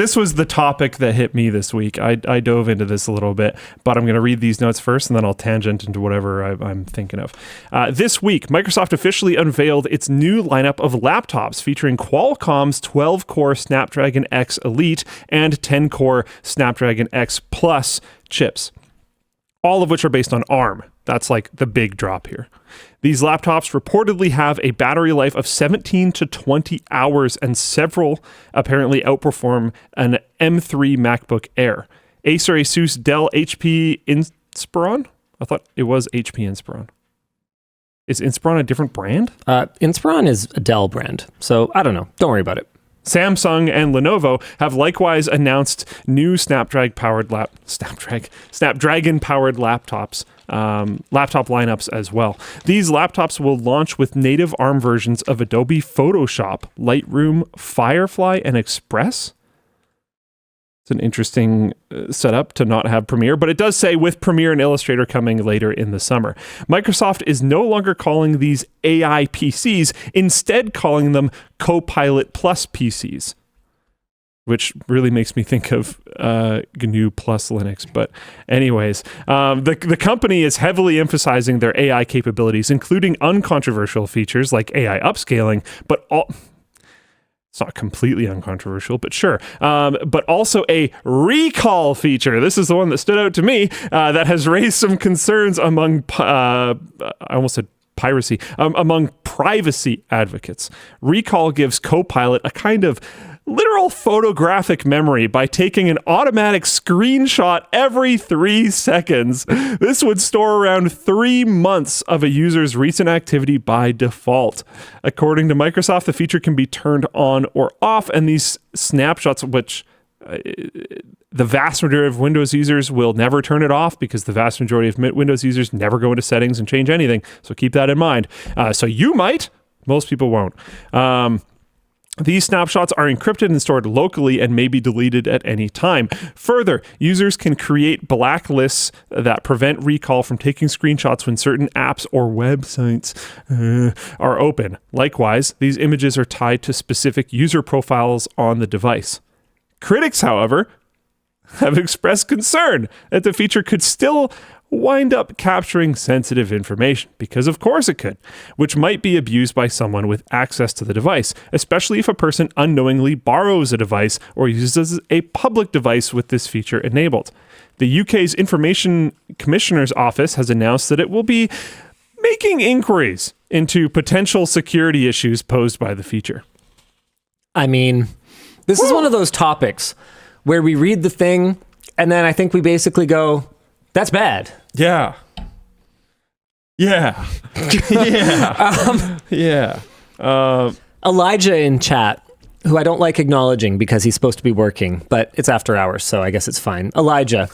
this was the topic that hit me this week. I dove into this a little bit, but I'm going to read these notes first, and then I'll tangent into whatever I'm thinking of. This week, Microsoft officially unveiled its new lineup of laptops featuring Qualcomm's 12-core Snapdragon X Elite and 10-core Snapdragon X Plus chips, all of which are based on ARM. That's like the big drop here. These laptops reportedly have a battery life of 17 to 20 hours, and several apparently outperform an M3 MacBook Air. Acer, Asus, Dell, HP, Inspiron? I thought it was HP Inspiron. Is Inspiron a different brand? Inspiron is a Dell brand, so I don't know. Don't worry about it. Samsung and Lenovo have likewise announced new Snapdragon-powered laptops, laptop lineups as well. These laptops will launch with native ARM versions of Adobe Photoshop, Lightroom, Firefly, and Express. It's an interesting setup to not have Premiere, but it does say with Premiere and Illustrator coming later in the summer. Microsoft is no longer calling these AI PCs, instead calling them Copilot Plus PCs, which really makes me think of GNU Plus Linux. But anyways, the company is heavily emphasizing their AI capabilities, including uncontroversial features like AI upscaling, but it's not completely uncontroversial, but sure. But also a recall feature. This is the one that stood out to me that has raised some concerns among, I almost said piracy, among privacy advocates. Recall gives Copilot a kind of literal photographic memory by taking an automatic screenshot every 3 seconds. This would store around 3 months of a user's recent activity by default. According to Microsoft, the feature can be turned on or off, and these snapshots, which the vast majority of Windows users will never turn it off because the vast majority of Windows users never go into settings and change anything. So keep that in mind. So you might, most people won't. These snapshots are encrypted and stored locally and may be deleted at any time. Further, users can create blacklists that prevent recall from taking screenshots when certain apps or websites are open. Likewise, these images are tied to specific user profiles on the device. Critics, however, have expressed concern that the feature could still wind up capturing sensitive information, because of course it could, which might be abused by someone with access to the device, especially if a person unknowingly borrows a device or uses a public device with this feature enabled. The UK's Information Commissioner's Office has announced that it will be making inquiries into potential security issues posed by the feature. I mean, this is one of those topics where we read the thing and then I think we basically go, that's bad. Yeah. Yeah. Yeah. Elijah in chat, who I don't like acknowledging because he's supposed to be working, but it's after hours, so I guess it's fine. Elijah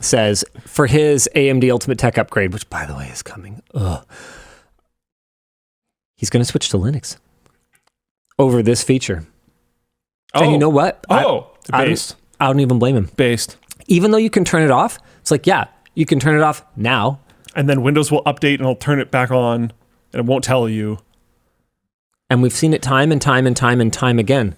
says, for his AMD Ultimate Tech upgrade, which by the way is coming, he's going to switch to Linux over this feature. And you know what? Based. I don't even blame him. Based. Even though you can turn it off, it's like, yeah, you can turn it off now. And then Windows will update and it'll turn it back on and it won't tell you. And we've seen it time and time and time and time again.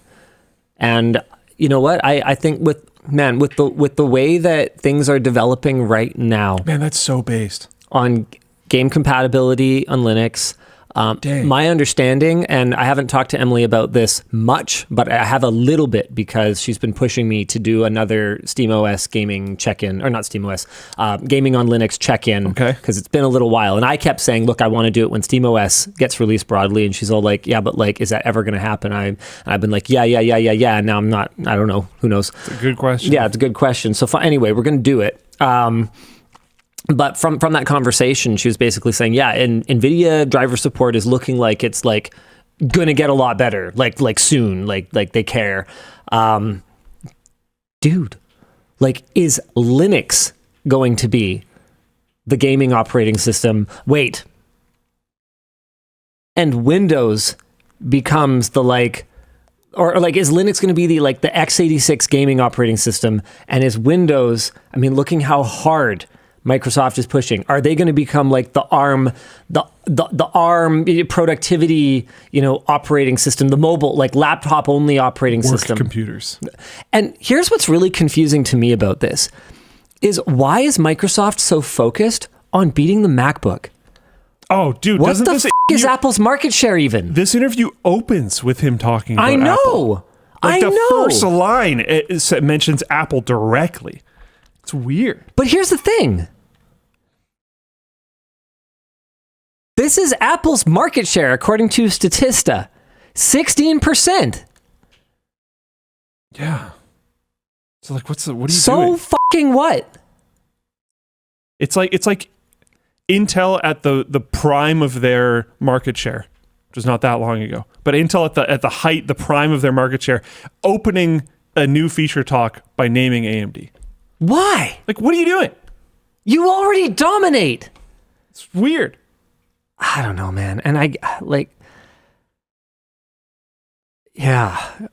And you know what? I think with the way that things are developing right now. Man, that's so based. On game compatibility on Linux. My understanding, and I haven't talked to Emily about this much, but I have a little bit because she's been pushing me to do another SteamOS gaming check-in, or not SteamOS, gaming on Linux check-in, because it's been a little while. And I kept saying, look, I want to do it when SteamOS gets released broadly. And she's all like, yeah, but like, is that ever going to happen? I've been like, yeah. And now I'm not, I don't know. Who knows? It's a good question. Yeah, it's a good question. So anyway, we're going to do it. But from that conversation, she was basically saying, yeah, and NVIDIA driver support is looking like it's like going to get a lot better, like soon, like they care. Dude, like, is Linux going to be the gaming operating system? Wait. And Windows becomes the or is Linux going to be the x86 gaming operating system? And is Windows, I mean, looking how hard Microsoft is pushing? Are they going to become like the ARM, the ARM productivity, operating system, the mobile, like laptop only operating system? Computers. And here's what's really confusing to me about this is why is Microsoft so focused on beating the MacBook? Oh, dude, what the is Apple's market share even? This interview opens with him talking about I know. Apple. Like the first line it mentions Apple directly. It's weird. But here's the thing. This is Apple's market share, according to Statista. 16%. Yeah. So like, what are you doing? So fucking what? It's like Intel at the prime of their market share, which was not that long ago. But Intel at the height, the prime of their market share, opening a new feature talk by naming AMD. Why? Like, what are you doing? You already dominate. It's weird. I don't know, man. And yeah.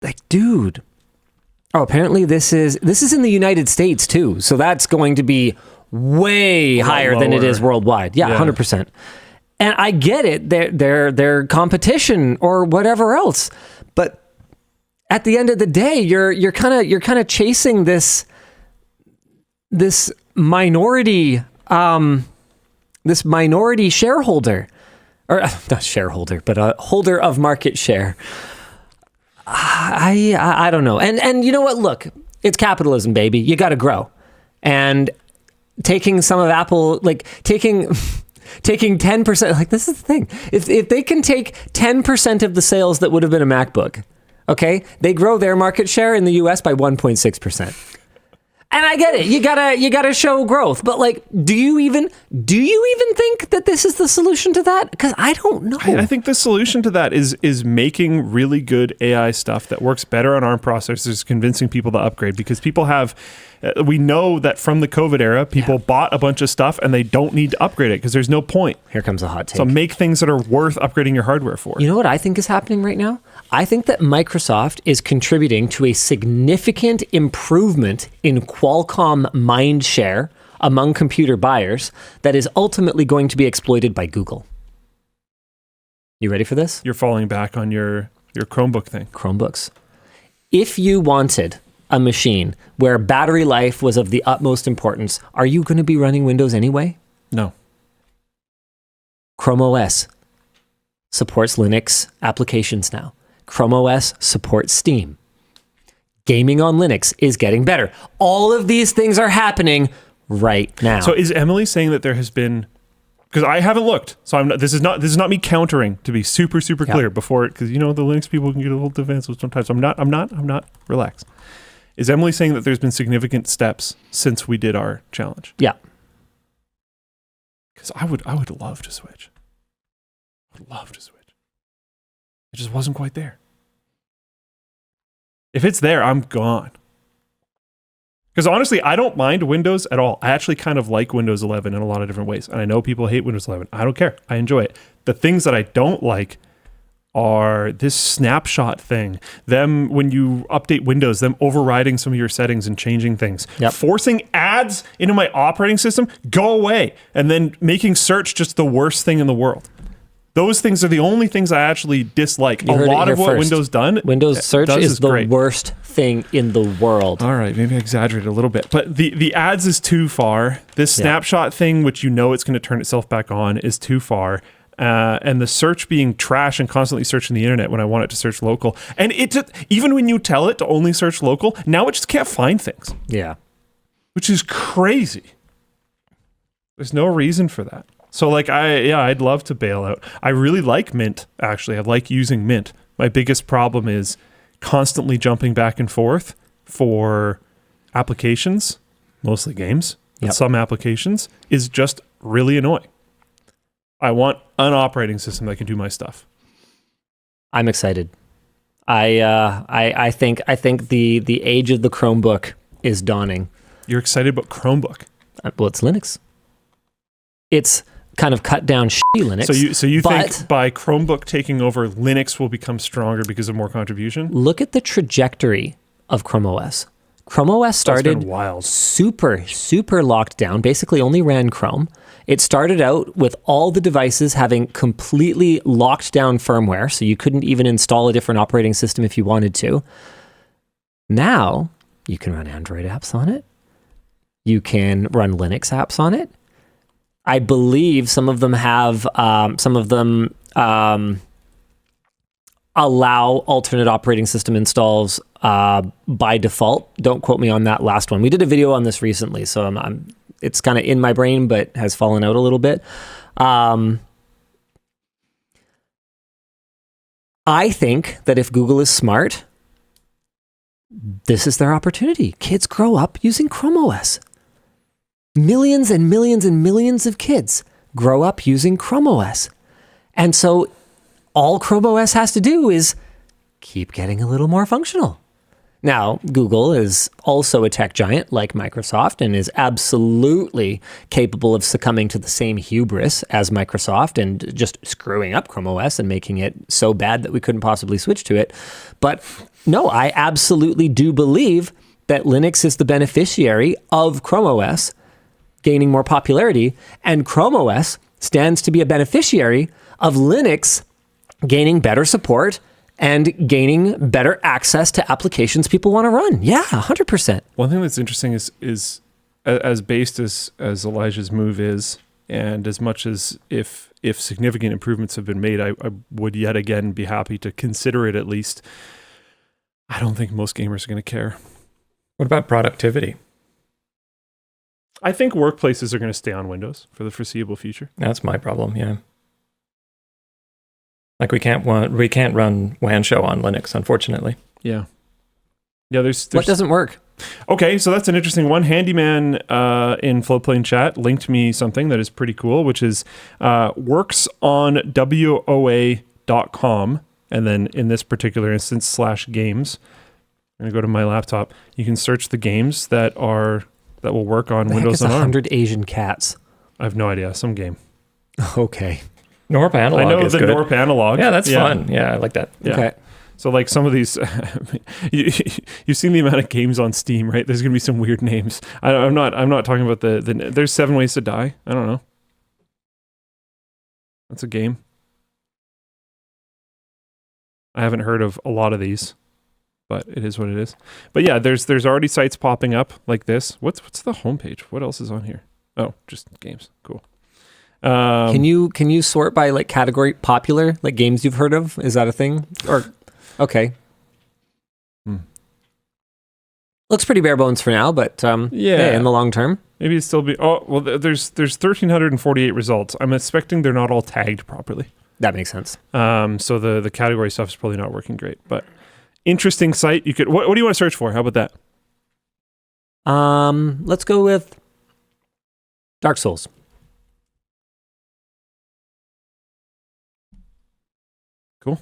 Like, dude. Oh, apparently this is in the United States too. So that's going to be way higher than it is worldwide. Yeah, 100%. And I get it. They're competition or whatever else. But at the end of the day, you're kind of chasing this minority shareholder, or not shareholder, but a holder of market share. I don't know. And you know what? Look, it's capitalism, baby. You got to grow. And taking some of Apple, like taking 10%, like this is the thing. If they can take 10% of the sales that would have been a MacBook, okay, they grow their market share in the US by 1.6%. And I get it. You gotta show growth. But like, do you even think that this is the solution to that? Because I don't know. I think the solution to that is making really good AI stuff that works better on ARM processors, convincing people to upgrade. Because people we know that from the COVID era, people bought a bunch of stuff and they don't need to upgrade it because there's no point. Here comes a hot take. So make things that are worth upgrading your hardware for. You know what I think is happening right now? I think that Microsoft is contributing to a significant improvement in Qualcomm mind share among computer buyers that is ultimately going to be exploited by Google. You ready for this? You're falling back on your Chromebook thing. Chromebooks. If you wanted a machine where battery life was of the utmost importance, are you going to be running Windows anyway? No. ChromeOS supports Linux applications now. ChromeOS supports Steam. Gaming on Linux is getting better. All of these things are happening right now. So is Emily saying that there has been, because I haven't looked, so this is not me countering, to be super clear before, because the Linux people can get a little defensive sometimes. I'm not. Relax. Is Emily saying that there's been significant steps since we did our challenge? Yeah. Because I would love to switch. I would love to switch. It just wasn't quite there. If it's there, I'm gone. Because honestly, I don't mind Windows at all. I actually kind of like Windows 11 in a lot of different ways. And I know people hate Windows 11. I don't care. I enjoy it. The things that I don't like are this snapshot thing. Them, when you update Windows, them overriding some of your settings and changing things. Yep. Forcing ads into my operating system, go away. And then making search just the worst thing in the world. Those things are the only things I actually dislike. A lot of what Windows done. Windows search is the worst thing in the world. All right, maybe I exaggerated a little bit, but the ads is too far. This snapshot thing, which it's going to turn itself back on, is too far. And the search being trash and constantly searching the internet when I want it to search local. And even when you tell it to only search local, now it just can't find things. Yeah. Which is crazy. There's no reason for that. So I'd love to bail out. I really like Mint, actually. I like using Mint. My biggest problem is constantly jumping back and forth for applications, mostly games, but some applications, is just really annoying. I want an operating system that can do my stuff. I'm excited. I think the age of the Chromebook is dawning. You're excited about Chromebook? Well, it's Linux. It's kind of cut down shitty Linux. So you think by Chromebook taking over, Linux will become stronger because of more contribution? Look at the trajectory of ChromeOS. ChromeOS started wild. super locked down, basically only ran Chrome. It started out with all the devices having completely locked down firmware, so you couldn't even install a different operating system if you wanted to. Now, you can run Android apps on it. You can run Linux apps on it. I believe some of them allow alternate operating system installs by default. Don't quote me on that last one. We did a video on this recently, so it's kind of in my brain, but has fallen out a little bit. I think that if Google is smart, this is their opportunity. Kids grow up using ChromeOS. Millions and millions and millions of kids grow up using ChromeOS. And so all ChromeOS has to do is keep getting a little more functional. Now, Google is also a tech giant like Microsoft and is absolutely capable of succumbing to the same hubris as Microsoft and just screwing up ChromeOS and making it so bad that we couldn't possibly switch to it. But no, I absolutely do believe that Linux is the beneficiary of ChromeOS gaining more popularity, and ChromeOS stands to be a beneficiary of Linux gaining better support and gaining better access to applications people want to run. Yeah, 100%. One thing that's interesting is as based as Elijah's move is, and as much as if significant improvements have been made, I would yet again be happy to consider it at least. I don't think most gamers are going to care. What about productivity? I think workplaces are going to stay on Windows for the foreseeable future. That's my problem, yeah. Like we can't run WAN show on Linux, unfortunately. Yeah. Yeah, there's What doesn't work? Okay, so that's an interesting one. Handyman in Floatplane chat linked me something that is pretty cool, which is works on WOA.com, and then in this particular instance, /games. I'm going to go to my laptop. You can search the games that will work on Windows and ARM. 100 Asian cats. I have no idea. Some game. Okay. NORP analog I know is the good. NORP analog. Yeah, that's fun. Yeah, I like that. Yeah. Okay. So like some of these, you've seen the amount of games on Steam, right? There's going to be some weird names. I'm not talking about the there's 7 Ways to Die. I don't know. That's a game. I haven't heard of a lot of these, but it is what it is. But yeah, there's already sites popping up like this. What's the homepage? What else is on here? Oh, just games. Cool. Can you sort by like category popular, like games you've heard of? Is that a thing? Or okay. Looks pretty bare bones for now, but yeah, in the long term. Maybe it'd still be there's 1,348 results. I'm expecting they're not all tagged properly. That makes sense. So the category stuff is probably not working great, but interesting site. You could what do you want to search for? How about that? Let's go with Dark Souls. Cool.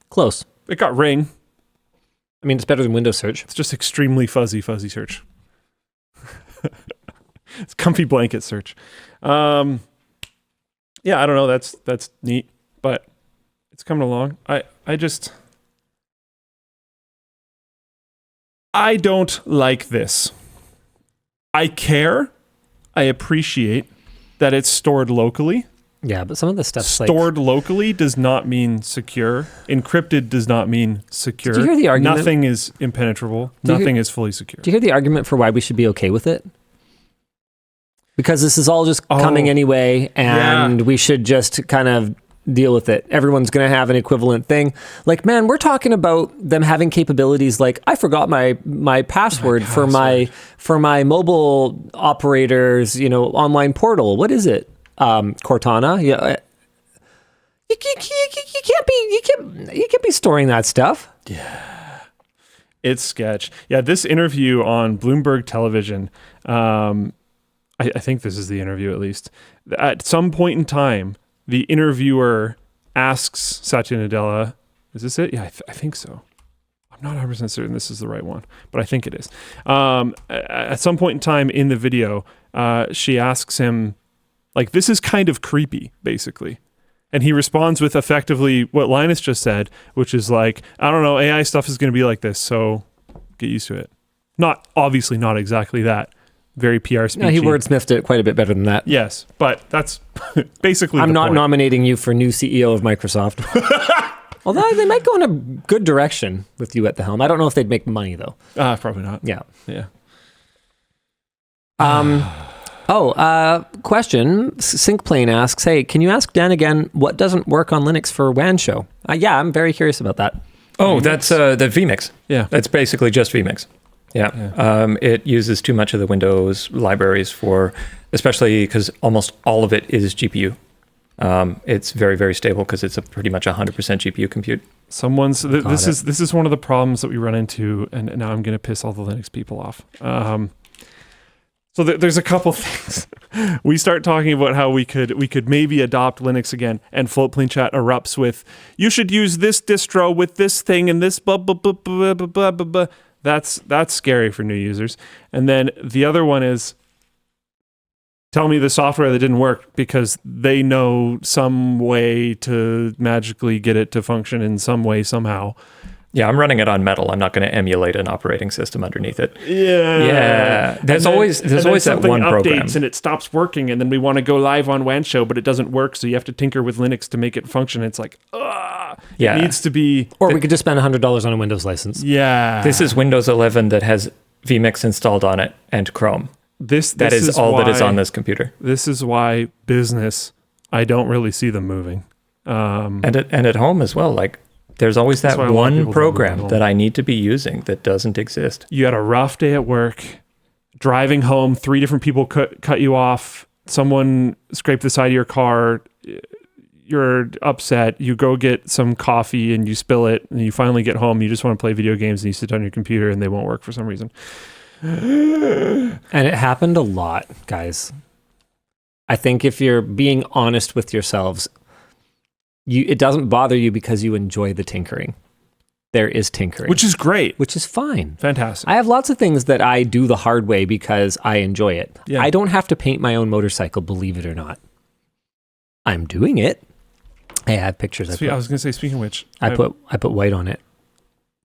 Close. It got Ring. I mean, it's better than Windows search. It's just extremely fuzzy search. It's comfy blanket search. Yeah, I don't know. That's neat, but it's coming along. I don't like this. I care. I appreciate that it's stored locally. Yeah, but some of the stuff stored locally does not mean secure. Encrypted does not mean secure. Did you hear the argument? Nothing is impenetrable. Nothing is fully secure. Do you hear the argument for why we should be okay with it? Because this is all just coming anyway, and we should just kind of deal with it. Everyone's going to have an equivalent thing. Like, man, we're talking about them having capabilities like, I forgot my password for my mobile operator's, online portal. What is it? Cortana. Yeah. You can't be storing that stuff. Yeah. It's sketch. Yeah, this interview on Bloomberg Television, I think this is the interview at least. At some point in time, the interviewer asks Satya Nadella, is this it? Yeah, I think so. I'm not 100% certain this is the right one, but I think it is. At some point in time in the video, she asks him, like, this is kind of creepy, basically. And he responds with effectively what Linus just said, which is like, I don't know, AI stuff is going to be like this, so get used to it. Obviously not exactly that. Very PR speechy. No, he wordsmithed it quite a bit better than that. Yes, but that's basically I'm the not point. nominating you for new CEO of Microsoft. Although they might go in a good direction with you at the helm. I don't know if they'd make money, though. Probably not. Yeah. Yeah. Question. SyncPlane asks, hey, can you ask Dan again what doesn't work on Linux for WAN show? Yeah, I'm very curious about that. Oh, that's the vMix. Yeah. That's basically just vMix. Yeah. It uses too much of the Windows libraries for, especially because almost all of it is GPU. It's very, very stable because it's pretty much 100% GPU compute. This is one of the problems that we run into, and now I'm going to piss all the Linux people off. So there's a couple things. We start talking about how we could maybe adopt Linux again, and Floatplane Chat erupts with, you should use this distro with this thing and this blah blah blah blah blah blah blah blah. That's scary for new users. And then the other one is, tell me the software that didn't work, because they know some way to magically get it to function in some way somehow. Yeah, I'm running it on Metal. I'm not going to emulate an operating system underneath it. Yeah. There's always that one program, and it stops working, and then we want to go live on WAN show, but it doesn't work, so you have to tinker with Linux to make it function. It's like, yeah. It needs to be. Or we could just spend $100 on a Windows license. Yeah. This is Windows 11 that has vMix installed on it and Chrome. That is all that is on this computer. This is why business, I don't really see them moving. And at home as well, like. There's always that one program that I need to be using that doesn't exist. You had a rough day at work, driving home, 3 different people cut you off, someone scraped the side of your car, you're upset, you go get some coffee and you spill it, and you finally get home, you just want to play video games, and you sit on your computer and they won't work for some reason. And it happened a lot, guys. I think if you're being honest with yourselves, it doesn't bother you because you enjoy the tinkering. There is tinkering. Which is great. Which is fine. Fantastic. I have lots of things that I do the hard way because I enjoy it. Yeah. I don't have to paint my own motorcycle, believe it or not. I'm doing it. Hey, I have pictures. I was going to say, speaking of which. I put white on it.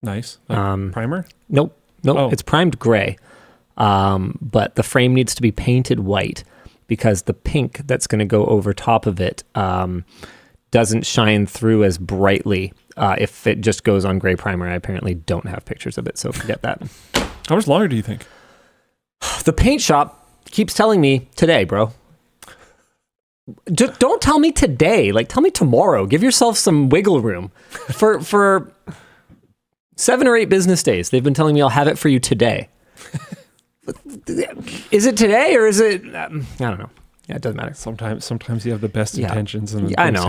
Nice. Primer? Nope. It's primed gray. But the frame needs to be painted white because the pink that's going to go over top of it doesn't shine through as brightly if it just goes on gray primer. I apparently don't have pictures of it, so forget that. How much longer do you think? The paint shop keeps telling me today, bro. Just don't tell me today. Like, tell me tomorrow. Give yourself some wiggle room. For 7 or 8 business days, they've been telling me I'll have it for you today. Is it today or is it? I don't know. Yeah, it doesn't matter. Sometimes you have the best intentions, and I know.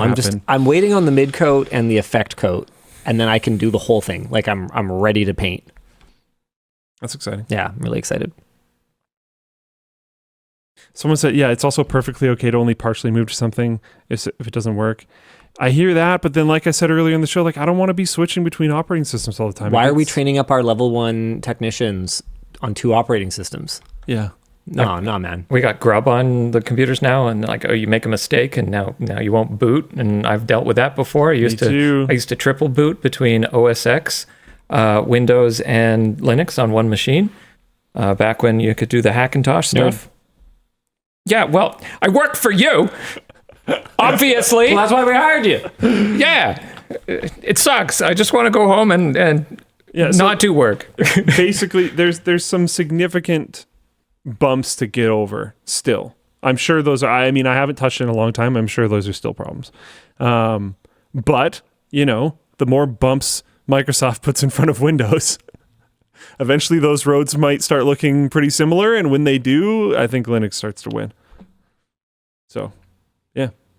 I'm waiting on the mid coat and the effect coat, and then I can do the whole thing. Like I'm ready to paint. That's exciting. Yeah, I'm really excited. Someone said, yeah, it's also perfectly okay to only partially move to something if it doesn't work. I hear that, but then like I said earlier in the show, like I don't want to be switching between operating systems all the time. Why are we training up our level 1 technicians on 2 operating systems? Yeah. No, man. We got grub on the computers now, and like, you make a mistake, and now you won't boot. And I've dealt with that before. I used to triple boot between OS X, Windows, and Linux on one machine. Back when you could do the Hackintosh stuff. Yeah, well, I work for you, obviously. Well, that's why we hired you. Yeah, it sucks. I just want to go home and not do work. Basically, there's some significant bumps to get over still. I'm sure those are, I mean, I haven't touched it in a long time. I'm sure those are still problems. But, the more bumps Microsoft puts in front of Windows, eventually those roads might start looking pretty similar. And when they do, I think Linux starts to win. So